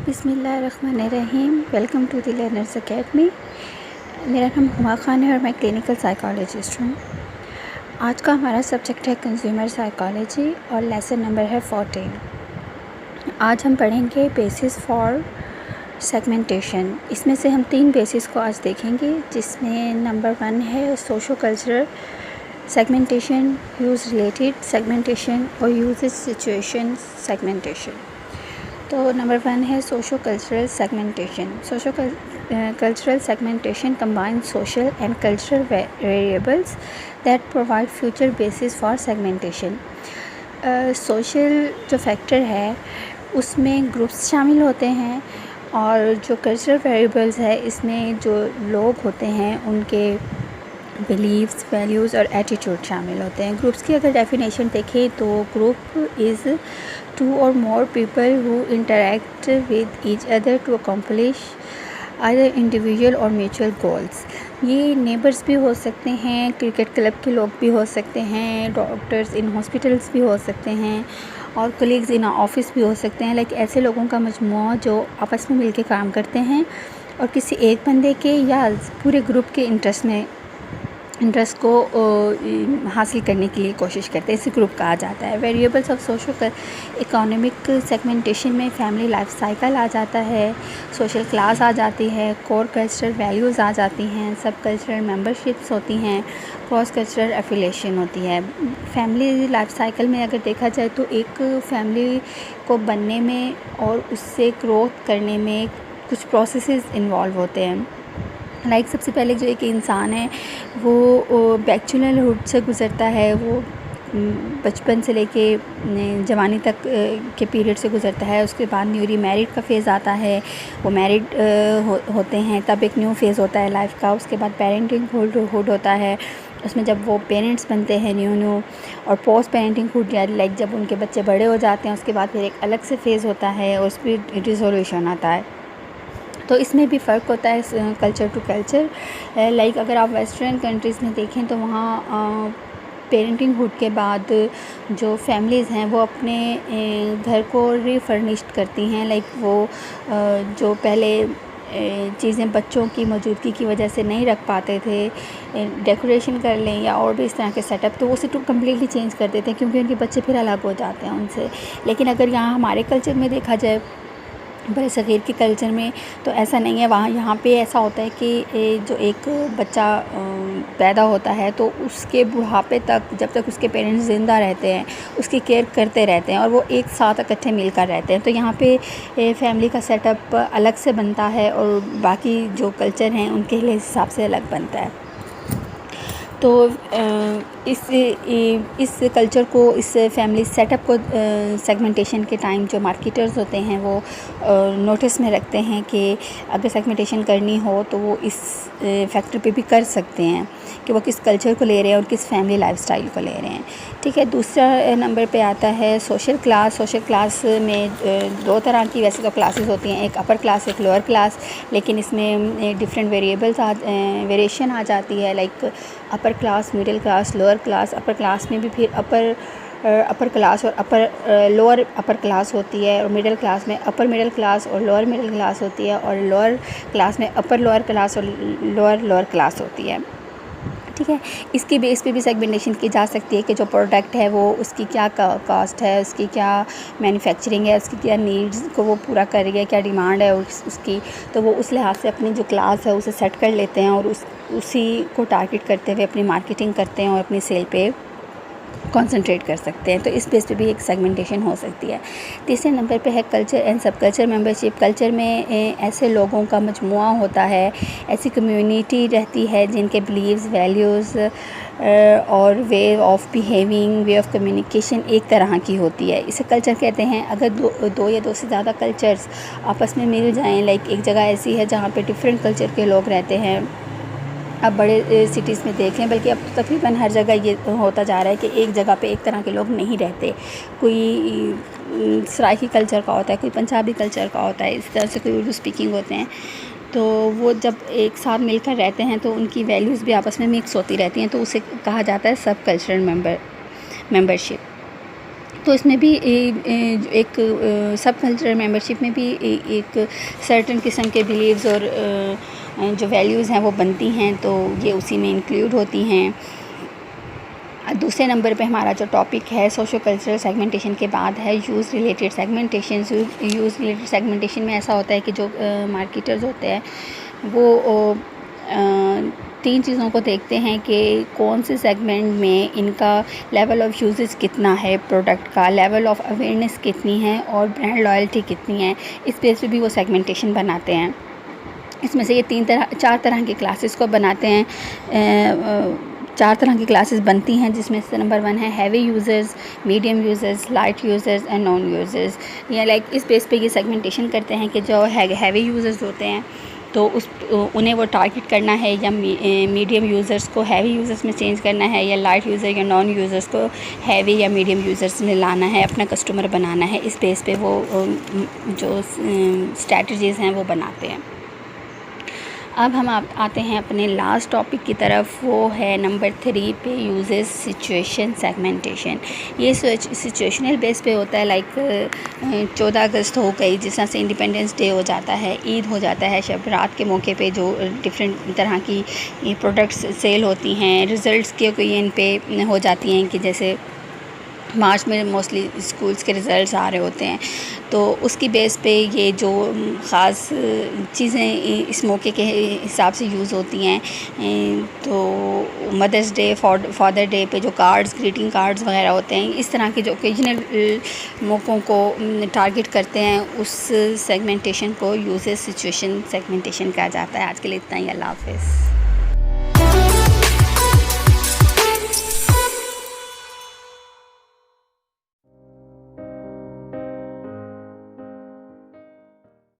बिस्मिल्लाहिर्रहमानिर्रहीम। Welcome to the learners academy. मेरा नाम हुमा खान है और मैं क्लिनिकल साइकोलॉजिस्ट हूँ। आज का हमारा सब्जेक्ट है कंज्यूमर साइकोलॉजी और लेसन नंबर है 14। आज हम पढ़ेंगे बेसिस फॉर सेगमेंटेशन। इसमें से हम 3 बेसिस को आज देखेंगे, जिसमें नंबर 1 है socio cultural segmentation, use related segmentation और यूजेज सिचुएशन सेगमेंटेशन। तो नंबर 1 है socio cultural segmentation. Socio cultural segmentation combines social and cultural variables that provide future basis for segmentation। Social जो फैक्टर है उसमें ग्रुप्स शामिल होते हैं और जो कल्चरल वेरिएबल्स है इसमें जो लोग होते हैं उनके बिलीव्स, वैल्यूज़ और एटीट्यूड शामिल होते हैं। ग्रुप्स की अगर डेफिनेशन देखें तो group is 2 or more people who interact with each other to accomplish either individual or mutual goals। ये नेबर्स भी हो सकते हैं, क्रिकेट क्लब के लोग भी हो सकते हैं, डॉक्टर्स इन हॉस्पिटल्स भी हो सकते हैं और कलीग्स इन ऑफिस भी हो सकते हैं। लाइक ऐसे लोगों का मजमूआ जो आपस में मिलके काम करते हैं और किसी एक बंदे के या पूरे ग्रुप के इंटरेस्ट को हासिल करने के लिए कोशिश करते हैं, इसे ग्रुप कहा जाता है। Variables of social economic segmentation में फैमिली लाइफ साइकिल आ जाता है, सोशल क्लास आ जाती है, कोर कल्चरल वैल्यूज़ आ जाती हैं, सब कल्चरल मेंबरशिप्स होती हैं, क्रॉस कल्चरल एफिलिएशन होती है। फैमिली लाइफ साइकिल में अगर देखा जाए तो एक फैमिली को बनने में और उससे ग्रोथ करने में कुछ प्रोसेसेस इन्वॉल्व होते हैं। लाइक सबसे पहले जो एक इंसान है वो बैचलरहुड से गुज़रता है, वो बचपन से लेके जवानी तक के पीरियड से गुज़रता है। उसके बाद न्यूली मैरिड का फ़ेज़ आता है, वो मैरिड होते हैं, तब एक न्यू फ़ेज़ होता है लाइफ का। उसके बाद पेरेंटिंग हुड होता है, उसमें जब वो पेरेंट्स बनते हैं न्यू और पोस्ट पेरेंटिंग हुड लाइक जब उनके बच्चे बड़े हो जाते हैं उसके बाद फिर एक अलग से फ़ेज़ होता है और उस पर रिजोल्यूशन आता है। तो इसमें भी फ़र्क होता है कल्चर टू कल्चर। लाइक अगर आप वेस्टर्न कंट्रीज़ में देखें तो वहाँ पेरेंटिंग हुड के बाद जो फैमिलीज़ हैं वो अपने घर को रीफर्निश्ड करती हैं। लाइक वो जो पहले चीज़ें बच्चों की मौजूदगी की वजह से नहीं रख पाते थे, डेकोरेशन कर लें या और भी इस तरह के सेटअप, तो उसे तो कम्प्लीटली चेंज कर देते हैं क्योंकि उनके बच्चे फिर अलग हो जाते हैं उनसे। लेकिन अगर यहाँ हमारे कल्चर में देखा जाए, बड़े सग़ीर के कल्चर में, तो ऐसा नहीं है। यहाँ पे ऐसा होता है कि जो एक बच्चा पैदा होता है तो उसके बुढ़ापे तक, जब तक उसके पेरेंट्स ज़िंदा रहते हैं, उसकी केयर करते रहते हैं और वो एक साथ इकट्ठे मिलकर रहते हैं। तो यहाँ पे फैमिली का सेटअप अलग से बनता है और बाकी जो कल्चर हैं उनके हिसाब से अलग बनता है। तो इस कल्चर को, इस फैमिली सेटअप को सेगमेंटेशन के टाइम जो मार्केटर्स होते हैं वो नोटिस में रखते हैं कि अगर सेगमेंटेशन करनी हो तो वो इस फैक्टर पे भी कर सकते हैं कि वो किस कल्चर को ले रहे हैं और किस फैमिली लाइफस्टाइल को ले रहे हैं। ठीक है। दूसरा नंबर पे आता है सोशल क्लास। सोशल क्लास में 2 तरह की वैसे तो क्लासेस होती हैं, एक अपर क्लास, एक लोअर क्लास, लेकिन इसमें डिफरेंट वेरिएशन आ जाती है। Like upper class, middle class, lower class. Upper class में भी फिर अपर क्लास और लोअर अपर क्लास होती है, और मिडिल क्लास में अपर मिडिल क्लास और लोअर मिडिल क्लास होती है, और लोअर क्लास में अपर लोअर क्लास और लोअर क्लास होती है। ठीक है। इसके बेस पे भी सेगमेंटेशन की जा सकती है कि जो प्रोडक्ट है वो उसकी क्या कॉस्ट है, उसकी क्या मैन्युफैक्चरिंग है, उसकी क्या नीड्स को वो पूरा कर रही है, क्या डिमांड है उसकी, तो वो उस लिहाज से अपनी जो क्लास है उसे सेट कर लेते हैं और उसी को टारगेट करते हुए अपनी मार्केटिंग करते हैं और अपनी सेल पे कंसंट्रेट कर सकते हैं। तो इस बेस पे भी एक सेगमेंटेशन हो सकती है। तीसरे नंबर पे है कल्चर एंड सब कल्चर मेंबरशिप। कल्चर में ऐसे लोगों का मजमुआ होता है, ऐसी कम्युनिटी रहती है जिनके बिलीव्स, वैल्यूज़ और way of behaving, way of communication एक तरह की होती है। इसे कल्चर कहते हैं। अगर दो या दो से ज़्यादा कल्चर्स आपस में मिल जाएँ, लाइक एक जगह ऐसी है जहाँ पे डिफरेंट कल्चर के लोग रहते हैं, अब बड़े सिटीज़ में देखें, बल्कि अब तो तकरीबन हर जगह ये होता जा रहा है कि एक जगह पे एक तरह के लोग नहीं रहते। कोई सराइकी कल्चर का होता है, कोई पंजाबी कल्चर का होता है, इस तरह से कोई उर्दू स्पीकिंग होते हैं। तो वो जब एक साथ मिलकर रहते हैं तो उनकी वैल्यूज़ भी आपस में मिक्स होती रहती हैं, तो उसे कहा जाता है सब कल्चरल मेंबरशिप। तो इसमें भी एक सब कल्चरल मेंबरशिप में भी एक सर्टेन किस्म के बिलीव्स और जो वैल्यूज़ हैं वो बनती हैं, तो ये उसी में इंक्लूड होती हैं। दूसरे नंबर पे हमारा जो टॉपिक है सोशो कल्चरल सेगमेंटेशन के बाद है use related segmentation. Use related segmentation में ऐसा होता है कि जो मार्केटर्स होते हैं वो 3 चीज़ों को देखते हैं कि कौन से सेगमेंट में इनका लेवल ऑफ़ यूजेस कितना है, प्रोडक्ट का लेवल ऑफ़ अवेयरनेस कितनी है और ब्रांड लॉयल्टी कितनी है। इस बेस पे भी वो सेगमेंटेशन बनाते हैं। इसमें से ये 4 तरह की क्लासेस को बनाते हैं। 4 तरह की क्लासेस बनती हैं, जिसमें से नंबर 1 है heavy users, medium users, light users and non users. या इस बेस पे ये सेगमेंटेशन करते हैं कि जो हैवी यूज़र्स होते हैं तो उन्हें वो टारगेट करना है, या मीडियम यूज़र्स को हैवी यूज़र्स में चेंज करना है, या लाइट यूज़र या नॉन यूज़र्स को हैवी या मीडियम यूज़र्स में लाना है, अपना कस्टमर बनाना है। इस बेस पे वो जो स्ट्रैटेजीज़ हैं वो बनाते हैं। अब हम आते हैं अपने लास्ट टॉपिक की तरफ, वो है नंबर 3 पे यूजेस सिचुएशन सेगमेंटेशन। ये सिचुएशनल बेस पे होता है। 14 अगस्त हो गई, जिस तरह से इंडिपेंडेंस डे हो जाता है, ईद हो जाता है, शब रात के मौके पे जो डिफरेंट तरह की प्रोडक्ट्स सेल होती हैं, रिज़ल्ट्स के कोई इन पे हो जाती हैं कि जैसे मार्च में मोस्टली स्कूल्स के रिज़ल्ट्स आ रहे होते हैं, तो उसकी बेस पे ये जो ख़ास चीज़ें इस मौके के हिसाब से यूज़ होती हैं। तो मदर्स डे, फादर डे पे जो कार्ड्स, ग्रीटिंग कार्ड्स वगैरह होते हैं, इस तरह के जो ओकेजनल मौक़ों को टारगेट करते हैं, उस सेगमेंटेशन को यूजेस सिचुएशन सेगमेंटेशन कहा जाता है। आज के लिए इतना ही। अल्लाह हाफ़िज़।